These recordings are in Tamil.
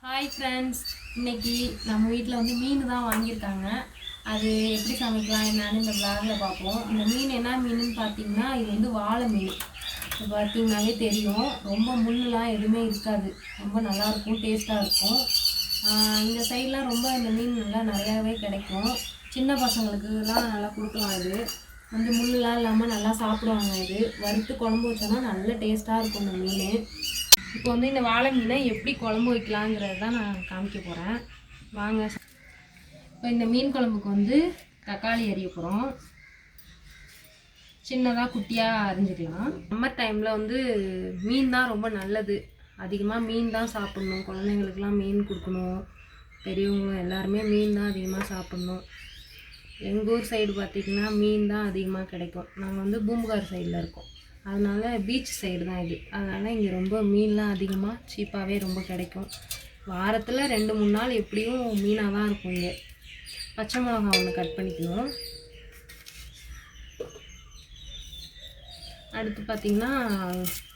ஹாய் ஃப்ரெண்ட்ஸ், இன்றைக்கி நம்ம வீட்டில் வந்து மீன் தான் வாங்கியிருக்காங்க. அது எப்படி சமைக்கலாம் என்னன்னு இந்த விளாகில் பார்ப்போம். இந்த மீன் என்ன மீனுன்னு பார்த்தீங்கன்னா, இது வந்து வாழை மீன். இப்போ பார்த்தீங்கன்னாலே தெரியும், ரொம்ப முள்ளுலாம் எதுவுமே இருக்காது. ரொம்ப நல்லாயிருக்கும், டேஸ்ட்டாக இருக்கும். இந்த சைட்லாம் ரொம்ப இந்த மீன் நல்லா நிறையாவே கிடைக்கும். சின்ன பசங்களுக்குலாம் நல்லா கொடுக்கலாம். இது வந்து முள்ளுலாம் இல்லாமல் நல்லா சாப்பிடுவாங்க. இது வறுத்து குழம்பு வச்சோன்னா நல்ல டேஸ்ட்டாக இருக்கும் இந்த மீன். இப்போ வந்து இந்த வாழை மீனை எப்படி குழம்பு வைக்கலாங்கிறது தான் நான் காமிக்க போகிறேன். வாங்க. இப்போ இந்த மீன் குழம்புக்கு வந்து தக்காளி அரிய போகிறோம். சின்னதாக குட்டியாக அரிஞ்சிக்கலாம். சம்மர் டைமில் வந்து மீன் தான் ரொம்ப நல்லது. அதிகமாக மீன் தான் சாப்பிட்ணும். குழந்தைங்களுக்கெல்லாம் மீன் கொடுக்கணும். பெரியவங்க எல்லாருமே மீன் தான் அதிகமாக சாப்பிட்ணும். எங்கள் ஊர் சைடு பார்த்திங்கன்னா மீன் தான் அதிகமாக கிடைக்கும். நாங்கள் வந்து பூம்புகார் சைடில் இருக்கோம். அதனால் பீச் சைடு தான் இது. அதனால் இங்கே ரொம்ப மீன்லாம் அதிகமாக சீப்பாகவே ரொம்ப கிடைக்கும். வாரத்தில் 2-3 நாள் எப்படியும் மீனாக தான் இருக்கும். இங்கே பச்சை மிளகா ஒன்று கட் பண்ணிக்கணும். அடுத்து பார்த்திங்கன்னா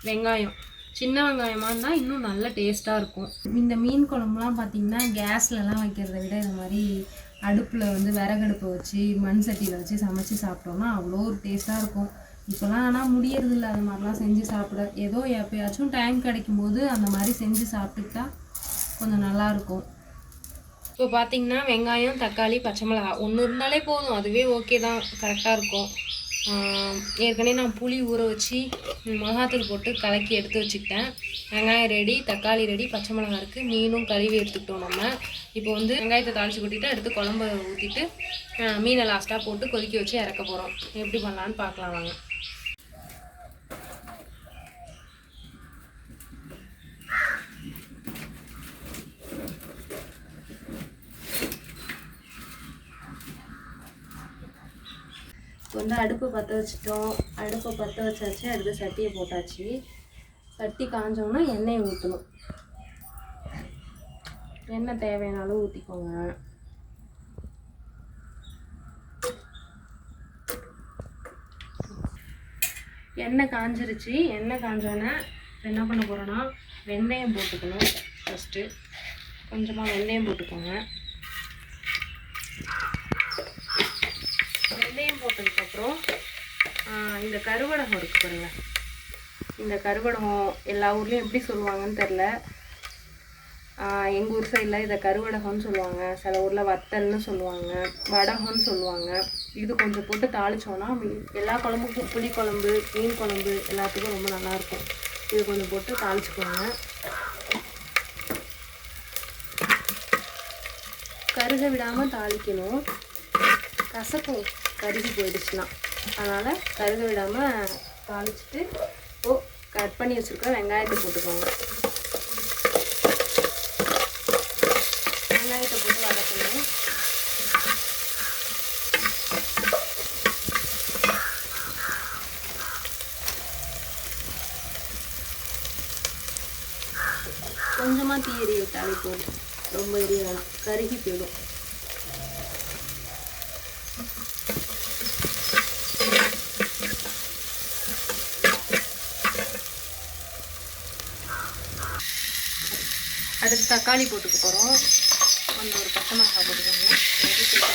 வெங்காயம், சின்ன வெங்காயமாக இருந்தால் இன்னும் நல்ல டேஸ்ட்டாக இருக்கும். இந்த மீன் குழம்புலாம் பார்த்திங்கன்னா கேஸ்லலாம் வைக்கிறத விட இது மாதிரி அடுப்பில் வந்து விறகடுப்பை வச்சு மண் சட்டியில் வச்சு சமைச்சு சாப்பிட்டோன்னா அவ்வளோ ஒரு டேஸ்ட்டாக இருக்கும். இப்போலாம் ஆனால் முடியறதில்ல அது மாதிரிலாம் செஞ்சு சாப்பிட. ஏதோ எப்போயாச்சும் டைம் கிடைக்கும்போது அந்த மாதிரி செஞ்சு சாப்பிட்டுக்கிட்டா கொஞ்சம் நல்லாயிருக்கும். இப்போ பார்த்திங்கன்னா வெங்காயம், தக்காளி, பச்சை மிளகா ஒன்று இருந்தாலே போதும். அதுவே ஓகே தான், கரெக்டாக இருக்கும். ஏற்கனவே நான் புளி ஊற வச்சு மிளகாத்தூள் போட்டு கலக்கி எடுத்து வச்சுக்கிட்டேன். வெங்காயம் ரெடி, தக்காளி ரெடி, பச்சை மிளகா இருக்குது, மீனும் கழுவி எடுத்துக்கிட்டோம். நம்ம இப்போ வந்து வெங்காயத்தை தாளித்து கொட்டிட்டு எடுத்து குழம்பு ஊற்றிட்டு மீனை லாஸ்ட்டாக போட்டு கொதிக்க வச்சு இறக்க போகிறோம். எப்படி பண்ணலான்னு பார்க்கலாம் வாங்க. இப்போ வந்து அடுப்பு பற்ற வச்சுட்டோம். அடுப்பை பற்ற வச்சாச்சு. அடுத்து சட்டியை போட்டாச்சு. சட்டி காஞ்சோன்னா எண்ணெயை ஊற்றணும். எண்ணெய் தேவையானாலும் ஊற்றிக்கோங்க. எண்ணெய் காஞ்சிருச்சு. எண்ணெய் காஞ்சோன்னே என்ன பண்ண போகிறோன்னா வெந்தயம் போட்டுக்கணும். ஃபஸ்ட்டு கொஞ்சமாக வெந்தயம் போட்டுக்கோங்க. வெந்தயம் போட்டதுக்கப்புறம் இந்த கருவடகம் இருக்குது பாருங்கள். இந்த கருவடகம் எல்லா ஊர்லேயும் எப்படி சொல்லுவாங்கன்னு தெரில. எங்கள் ஊர் சைடில் இதை கருவடகம்னு சொல்லுவாங்க. சில ஊரில் வத்தல்னு சொல்லுவாங்க, வடகம்னு சொல்லுவாங்க. இது கொஞ்சம் போட்டு தாளித்தோன்னா எல்லா குழம்புக்கும், புளி குழம்பு, மீன் குழம்பு எல்லாத்துக்கும் ரொம்ப நல்லாயிருக்கும். இது கொஞ்சம் போட்டு தாளிச்சுக்கோங்க. கருக விடாமல் தாளிக்கணும். கசக்கும் கருகி போயிடுச்சுன்னா. அதனால் கருக விடாமல் தாளிச்சுட்டு கட் பண்ணி வச்சுருக்க வெங்காயத்தை போட்டுக்கோங்க. வெங்காயத்தை போட்டு வதக்கணும். கொஞ்சமாக தீ எரிய விட்டாலே போதும், ரொம்ப எரிய வேணாம், கருகி போயிடும். அடுத்து தக்காளி போட்டுக்க போகிறோம். கொஞ்சம் ஒரு பச்சை மிளகாய் போட்டுக்கோங்க.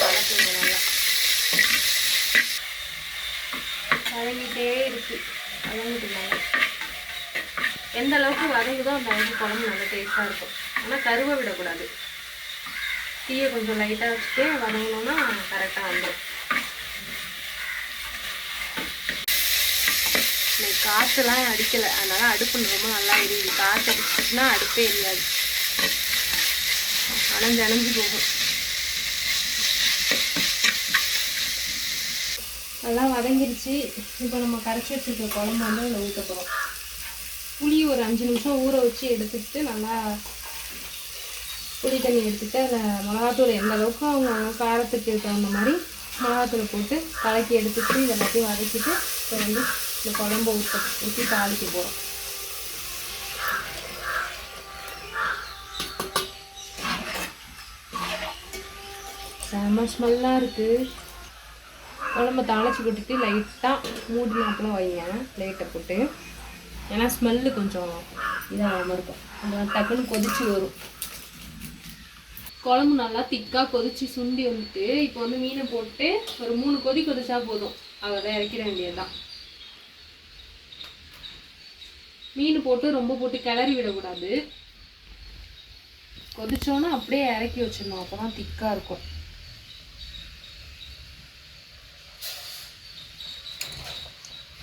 வதக்குங்க. நல்லா வதங்கிட்டே இருக்குது. வதங்கிட்டுனாங்க எந்த அளவுக்கு வதங்குதோ அந்த அளவுக்கு குழம்பு நல்லா டேஸ்ட்டாக இருக்கும். ஆனால் கருவை விடக்கூடாது. தீயை கொஞ்சம் லைட்டாக வச்சுட்டு வதங்கணுன்னா கரெக்டாக வந்துடும். காற்றுலாம் அடிக்கலை, அதனால் அடுப்பு ரொம்ப நல்லா எரியுது. காற்று அடிச்சுன்னா அடுப்பே எரியாது, அணைஞ்சு போகும். நல்லா வதங்கிருச்சு. இப்போ நம்ம கரைச்சி வச்சுருக்க குழம்பு வந்து அதில் ஊற்ற போகிறோம். புளி ஒரு 5 நிமிஷம் ஊற வச்சு எடுத்துக்கிட்டு நல்லா புளி தண்ணி எடுத்துகிட்டு அதில் மிளகாத்தூள் எந்த அளவுக்கு அவங்க காரத்துக்கு தகுந்த மாதிரி மிளகாத்தூளை போட்டு கலக்கி எடுத்துக்கிட்டு இது எல்லாத்தையும் வதக்கிட்டு இப்போ வந்து இந்த குழம்பு ஊற்றி தாளிக்க போகிறோம். செம்ம ஸ்மெல்லாக இருக்குது. குழம்பு தாளிச்சு கொட்டிட்டு லைட்டாக மூடினாப்புல வைங்க, லைட்டை போட்டு. ஏன்னா ஸ்மெல்லு கொஞ்சம் இதாகாமல் இருக்கும். அந்த டக்குன்னு கொதிச்சு வரும். குழம்பு நல்லா திக்காக கொதிச்சு சுண்டி வந்துட்டு இப்போ வந்து மீனை போட்டு ஒரு 3 கொதி கொதிச்சா போதும், அவ்வளோதான், இறக்கிட வேண்டியதுதான். மீன் போட்டு ரொம்ப போட்டு கிளறி விடக்கூடாது. கொதிச்சோன்னா அப்படியே இறக்கி வச்சிடணும், அப்போ தான் திக்காக இருக்கும்.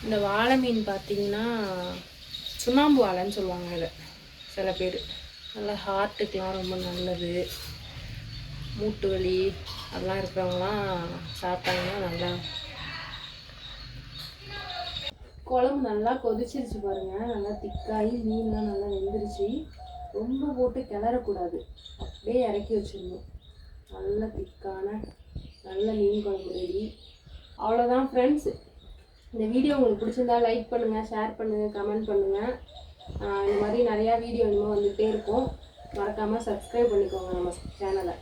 இந்த வாழை மீன் பார்த்தீங்கன்னா சுண்ணாம்பு வாழைன்னு சொல்லுவாங்க இதை சில பேர். நல்லா ஹார்ட்டுக்கெலாம் ரொம்ப நல்லது. மூட்டு வலி அதெல்லாம் இருக்கிறவங்களாம் சாப்பிட்டாங்கன்னா நல்லா. குழம்பு நல்லா கொதிச்சிருச்சு பாருங்கள், நல்லா திக்காகி மீன்லாம் நல்லா வெந்துருச்சு. ரொம்ப போட்டு கிளறக்கூடாது, அப்படியே இறக்கி வச்சிடணும். நல்ல திக்கான நல்ல மீன் குழம்பு ரெடி. அவ்வளோதான் ஃப்ரெண்ட்ஸ். இந்த வீடியோ உங்களுக்கு பிடிச்சிருந்தா லைக் பண்ணுங்கள், ஷேர் பண்ணுங்கள், கமெண்ட் பண்ணுங்கள். இந்த மாதிரி நிறையா வீடியோ இன்னும் வந்துகிட்டே இருக்கும். மறக்காமல் சப்ஸ்கிரைப் பண்ணிக்கோங்க நம்ம சேனலை.